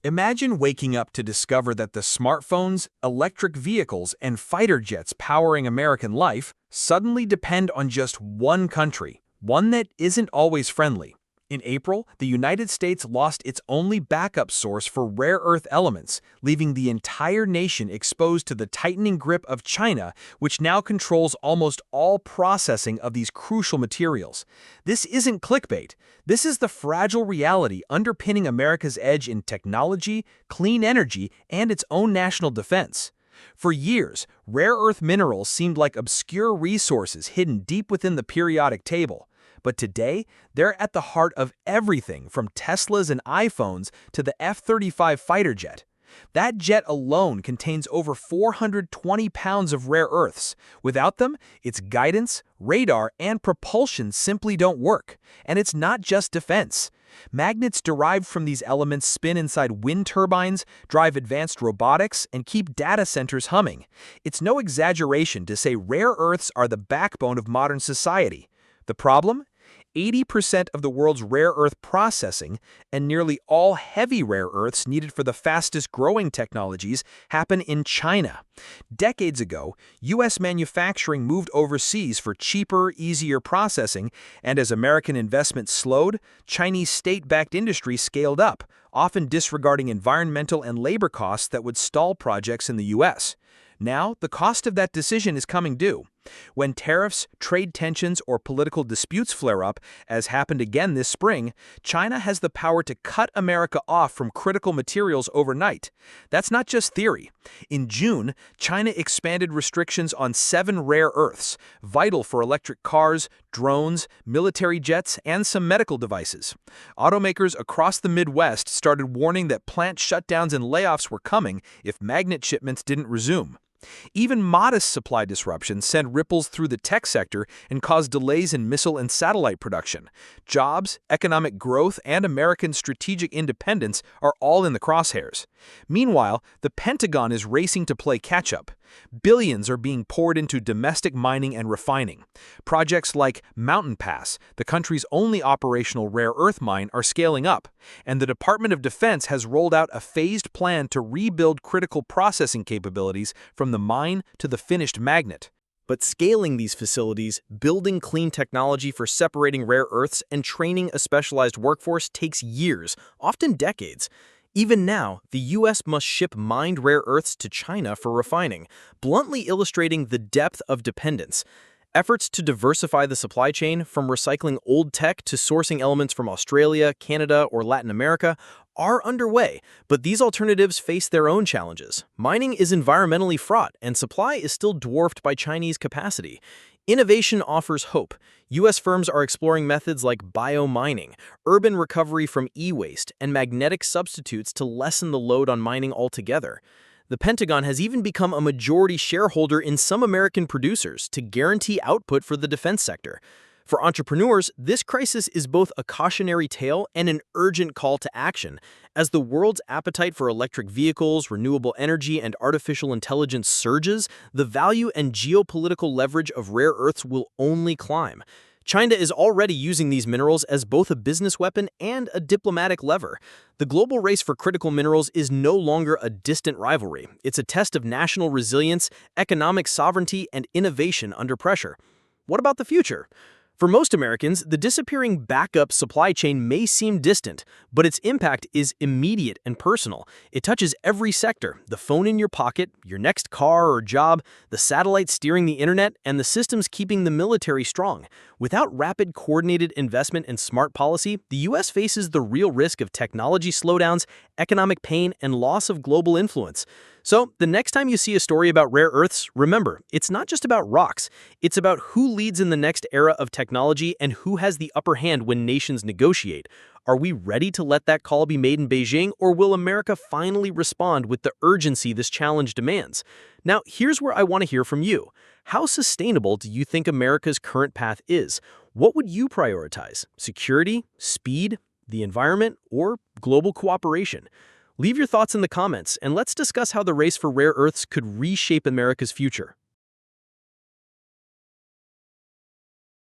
Imagine waking up to discover that the smartphones, electric vehicles, and fighter jets powering American life suddenly depend on just one country, one that isn't always friendly. In April, the United States lost its only backup source for rare earth elements, leaving the entire nation exposed to the tightening grip of China, which now controls almost all processing of these crucial materials. This isn't clickbait. This is the fragile reality underpinning America's edge in technology, clean energy, and its own national defense. For years, rare earth minerals seemed like obscure resources hidden deep within the periodic table. But today, they're at the heart of everything from Teslas and iPhones to the F-35 fighter jet. That jet alone contains over 420 pounds of rare earths. Without them, its guidance, radar, and propulsion simply don't work. And it's not just defense. Magnets derived from these elements spin inside wind turbines, drive advanced robotics, and keep data centers humming. It's no exaggeration to say rare earths are the backbone of modern society. The problem? 80% of the world's rare earth processing and nearly all heavy rare earths needed for the fastest growing technologies happen in China. Decades ago, U.S. manufacturing moved overseas for cheaper, easier processing, and as American investment slowed, Chinese state-backed industry scaled up, often disregarding environmental and labor costs that would stall projects in the U.S. Now, the cost of that decision is coming due. When tariffs, trade tensions, or political disputes flare up, as happened again this spring, China has the power to cut America off from critical materials overnight. That's not just theory. In June, China expanded restrictions on 7 rare earths, vital for electric cars, drones, military jets, and some medical devices. Automakers across the Midwest started warning that plant shutdowns and layoffs were coming if magnet shipments didn't resume. Even modest supply disruptions send ripples through the tech sector and cause delays in missile and satellite production. Jobs, economic growth, and American strategic independence are all in the crosshairs. Meanwhile, the Pentagon is racing to play catch-up. Billions are being poured into domestic mining and refining. Projects like Mountain Pass, the country's only operational rare earth mine, are scaling up, and the Department of Defense has rolled out a phased plan to rebuild critical processing capabilities from the mine to the finished magnet. But scaling these facilities, building clean technology for separating rare earths, and training a specialized workforce takes years, often decades. Even now, the U.S. must ship mined rare earths to China for refining, bluntly illustrating the depth of dependence. Efforts to diversify the supply chain, from recycling old tech to sourcing elements from Australia, Canada, or Latin America, are underway, but these alternatives face their own challenges. Mining is environmentally fraught, and supply is still dwarfed by Chinese capacity. Innovation offers hope. U.S. firms are exploring methods like biomining, urban recovery from e-waste, and magnetic substitutes to lessen the load on mining altogether. The Pentagon has even become a majority shareholder in some American producers to guarantee output for the defense sector. For entrepreneurs, this crisis is both a cautionary tale and an urgent call to action. As the world's appetite for electric vehicles, renewable energy, and artificial intelligence surges, the value and geopolitical leverage of rare earths will only climb. China is already using these minerals as both a business weapon and a diplomatic lever. The global race for critical minerals is no longer a distant rivalry. It's a test of national resilience, economic sovereignty, and innovation under pressure. What about the future? For most Americans, the disappearing backup supply chain may seem distant, but its impact is immediate and personal. It touches every sector: the phone in your pocket, your next car or job, the satellites steering the internet, and the systems keeping the military strong. Without rapid, coordinated investment and smart policy, the U.S. faces the real risk of technology slowdowns, economic pain, and loss of global influence. So, the next time you see a story about rare earths, remember, it's not just about rocks. It's about who leads in the next era of technology and who has the upper hand when nations negotiate. Are we ready to let that call be made in Beijing, or will America finally respond with the urgency this challenge demands? Now, here's where I want to hear from you. How sustainable do you think America's current path is? What would you prioritize? Security, speed, the environment, or global cooperation? Leave your thoughts in the comments, and let's discuss how the race for rare earths could reshape America's future.